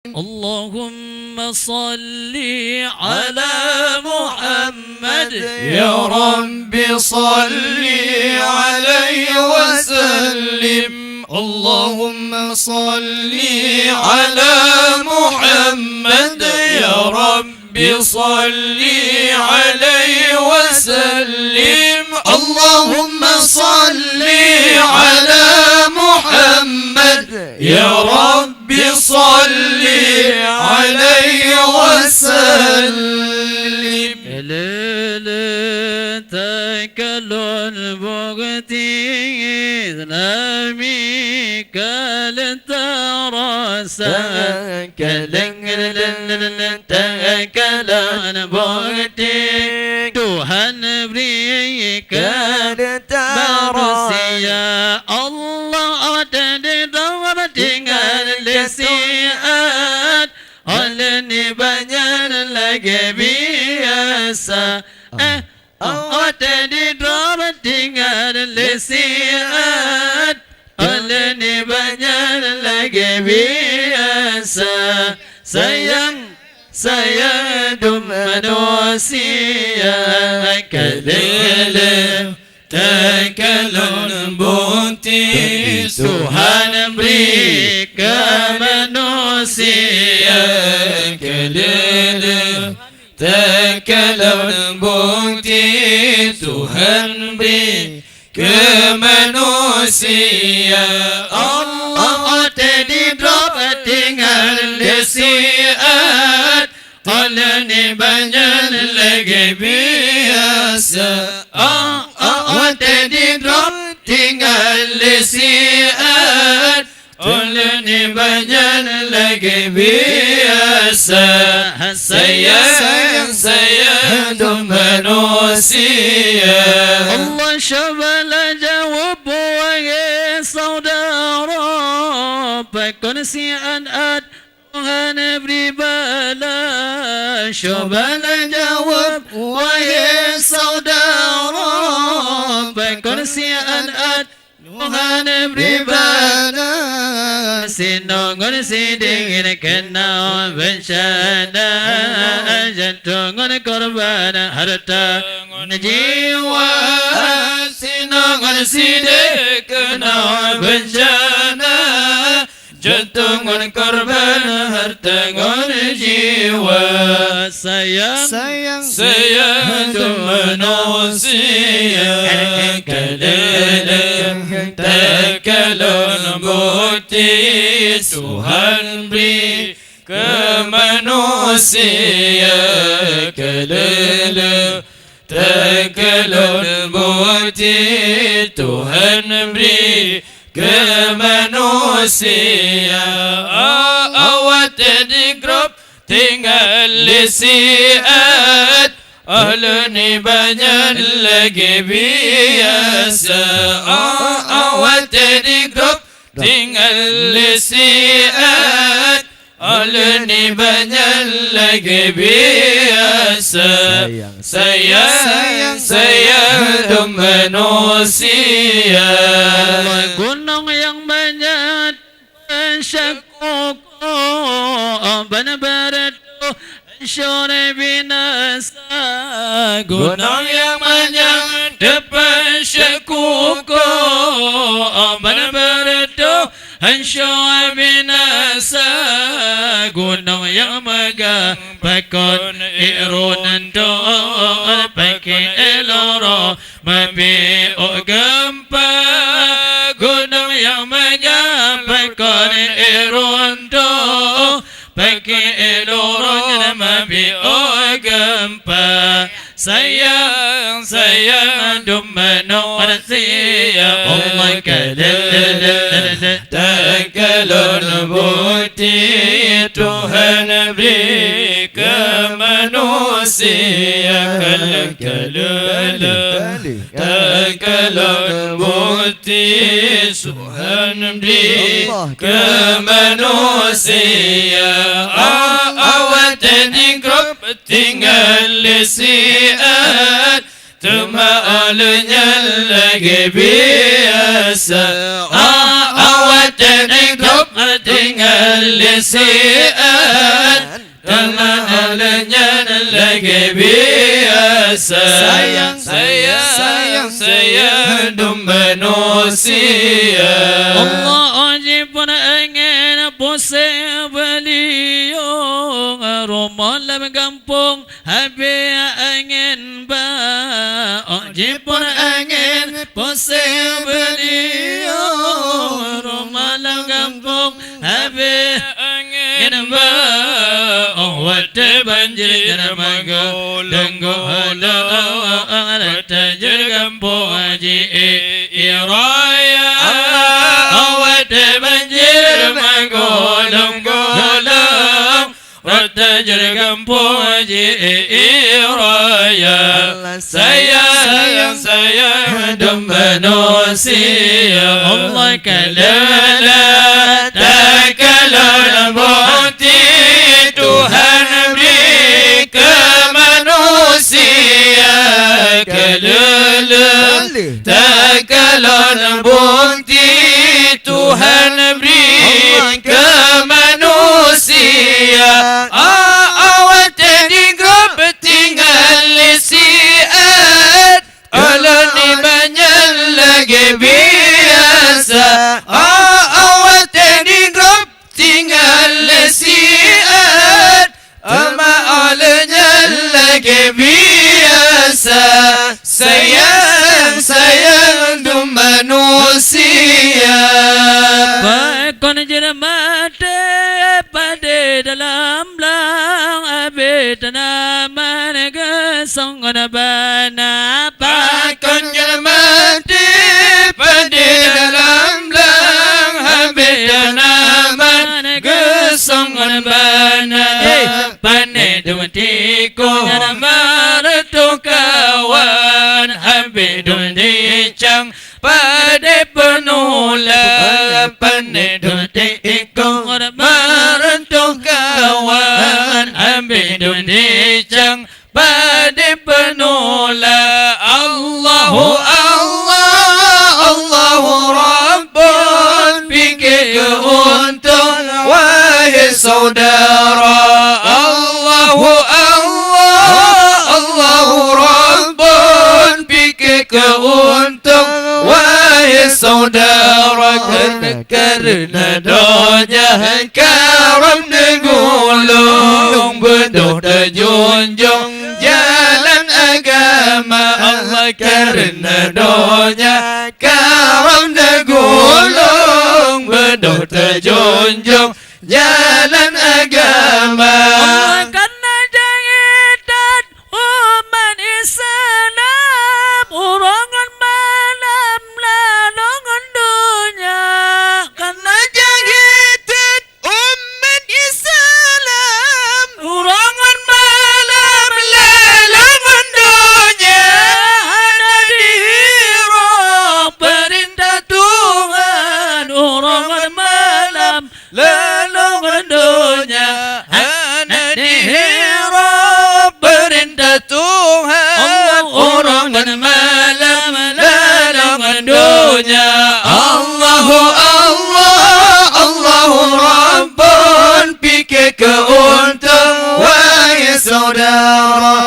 اللهم صل على محمد يا رب صل عليه وسلم. اللهم صل على محمد يا رب صل عليه وسلم. اللهم صل على محمد يا رب صل عليه وسلم. تكل البغتي نامي كالترسا تكل البغتي تهن بريك كالترسا الله تدرب tinggal lesiat oleh banyak lagi biasa tadi drop tinggal lesiat oleh banyak lagi biasa sayang manusia kelele tekalun bukti Tuhan beri ke manusia kelele tekalun bukti Tuhan beri ke manusia. Allah tadi drop tinggal lesiat oleh banyak lagi biasa. Tadi drop tinggal lesiat oleh banyak lagi biasa. Sayang manusia. Allah syabala jawab wahai saudara, perkongsian Tuhan beri bala. Syabala jawab wahai saudara, perkongsian Tuhan beri bala. Sinongon sidingin kena bencana, jantungan korban harta jiwa. Sinongon siding kena bencana, jantungan korban harta jiwa. Sayang manusia kelele tekalun bukti Tuhan beri ke manusia kelele tekalun bukti Tuhan beri ke manusia. Awat di grup tinggal lesiat oleh banyak lagi biasa. Awat di grup tinggal lesiat oleh banyak lagi biasa. Sayang manusia. Gunung yang banyak syakuk benar-benar syore binasa. Gunung yang banyak depan syakuk benar-benar syore binasa. Gunung yang megah pakon irun do pakai eloro mabi gempa. Gunung yang megah pakon irun do pakai eloro mabi gempa. Sayang manusia. Allah kelele tekalun bukti Tuhan beri ke manusia kelele tekalun bukti Tuhan beri ke manusia. Awat di grup tinggal lesiat Tumaalnya lagi biasa. Awat dan grup tinggal lesian temannya lagi biasa. Sayang dum manusia. Allah ajib pun ingin pusing beliau, rumah dalam kampung habis ingin ajib pun ingin pusing beliau, rumah dalam kampung habis ingin wate banjir magolong tajir kampung haji iraya. Wate banjir magolong tajir kampung haji iraya. Sayang dum manusia. Allah kalala takalan bukti Tuhan beri ke manusia. Kalala takalan bukti Tuhan beri ke manusia. Awak di grup tinggal lesian, Allah ni banyak lagi biasa. Awak di grup tinggal lesian, Allah lagi biasa. Sayang dum manusia. Bakon jermate pada dalam belang abid tanaman gesong bana. Bakon jermate pada dalam belang abid tanaman gesong bana. Pandai dumtiko martu kawan habis dumdicang pada penula. Pandai dumtiko martu kawan habis dumdicang pada penula. Allahu Rabbun fikir keuntung wahai saudara. Allahu Rabbun fikir keuntung wahai saudara. Karena doanya karam negulung beduh terjunjung jalan agama. Allah karena doanya karam negulung beduh terjunjung jalan agama. Allah karena jangan umat Islam urangan malam lalongan dunia. Karena jangan umat Islam urangan malam lalongan dunia. Ada diri perintah Tuhan urangan malam lalongan dunia. Ada diri perintah Tuhan urangan malam lalongan dunia. Allahu Rabbun fikir keuntung wahai saudara.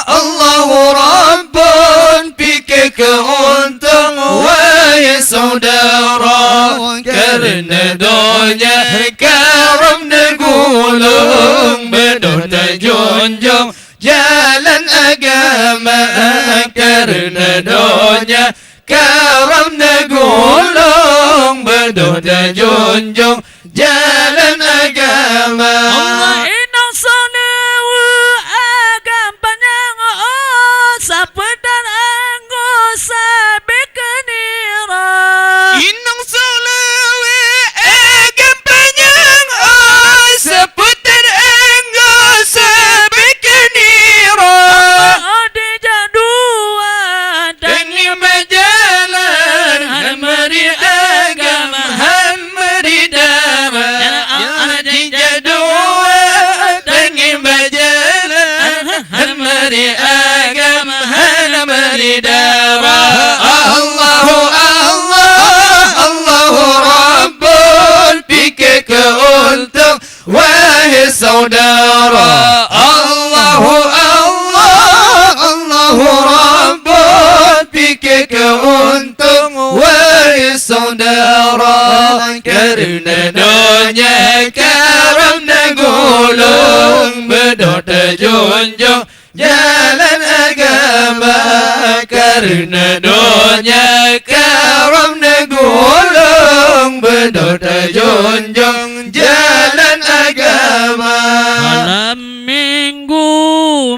Allahu Rabbun fikir keuntung wahai saudara. Karena doanya karam negulung beduh terjunjung jalan agama. Karena doanya karam negulung beduh terjunjung jalan agama. Allah inang sanawu agam panjang sapedan anggo sabe kenira. Inang sanawu agam panjang sapedan anggo sabe kenira. Adi jaduan dan majalan hamari agama hamari dara. Adi jaduan Karena doanya karam gulung Bedok terjunjung jalan agama Karena doanya karam gulung Bedok terjunjung jalan agama Malam minggu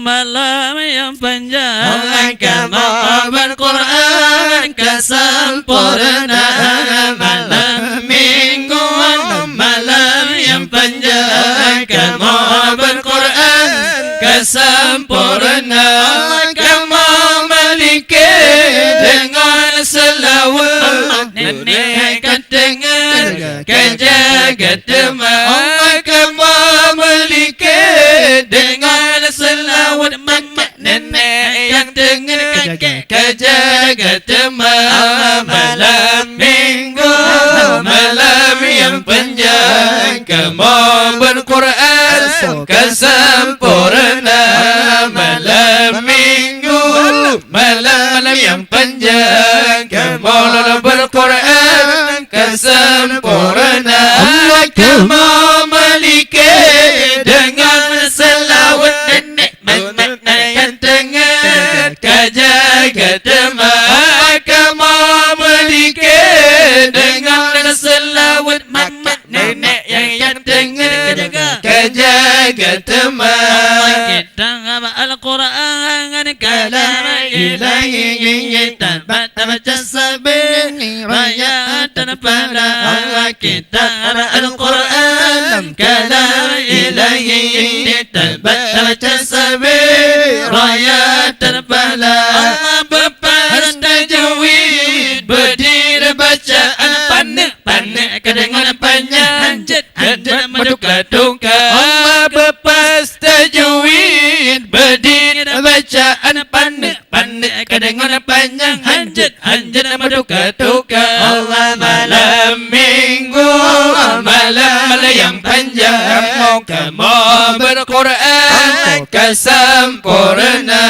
malam yang panjang Agama berquran kesempurna Malam minggu malam yang panjang Agama berquran kesempurna Agama miliki dengan selawat Nenek akan dengar kejagat demam Agama miliki dengan selawat Nenek yang dengar kejagat demam Malam minggu malam yang panjang Kamu berquran kesempurna Malam minggu malam yang panjang Kamu berquran kesempurna Kamu miliki dengan selawat Nenek yang dengar kejagat demam Kamu miliki dengan selawat Nenek yang dengar kejagat demam Kita ngabak Al-Quran kalam ilahi Tanpa baca sabih raya tanpa dah Kita ngabak Al-Quran kalam ilahi Tanpa baca sabih raya tanpa dah Allah berpas tajwid berdiri bacaan panik kedengaran panjang Hanjat maduk-aduk Allah berpas tajwid berdiri bacaan panik kedengaran panjang hanjat maduk-aduk Allah malam minggu malam yang panjang Kamu berquran kesempurna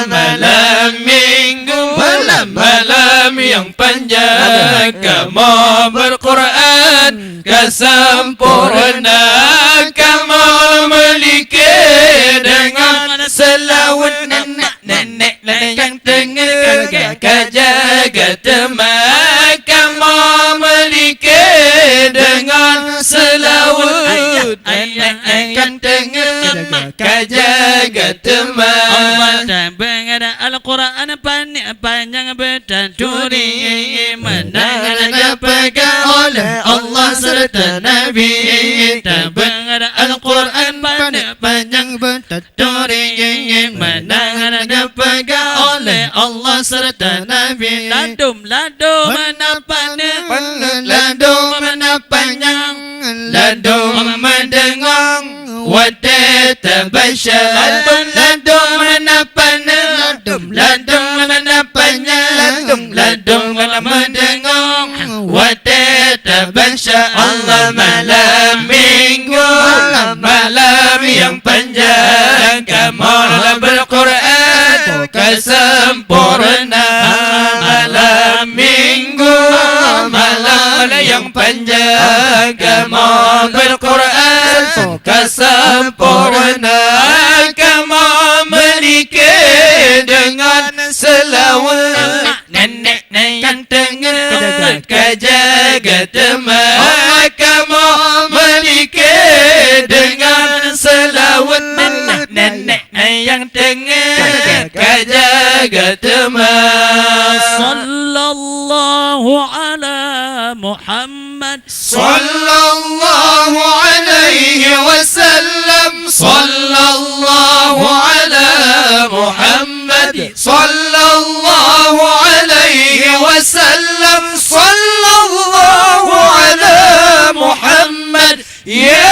Malam minggu malam yang panjang Kamu berquran kesempurna Kamu miliki dengan selawat Nenek yang dengar kejagat demam Kamu miliki dengan selawat Nenek yang dengar kejagat demam Allah dan pengada Al-Quran panjang bertanduri Menang pegang oleh Allah serta Nabi Dan pengada Al-Quran panjang bertanduri Menang pegang oleh Allah serta Nabi Ladum menapanya Ladum menapanya Ladum mendengar Wadah tabasyar Ladum menapanya Ladum menapanya Ladum mendengar Wadah tabasyar Allah malam minggu malam yang panjang Kamu berquran kesempurna Malam minggu malam yang panjang Kamu berquran kesempurna Kamu miliki dengan selawat Nenek yang dengar kejagat demam Kamu miliki dengan selawat Nenek yang dengar kejagat demam Sallallahu ala Muhammad Sallallahu alaihi wasallam Sallallahu ala Muhammad Sallallahu alaihi wasallam Sallallahu ala Muhammad Ya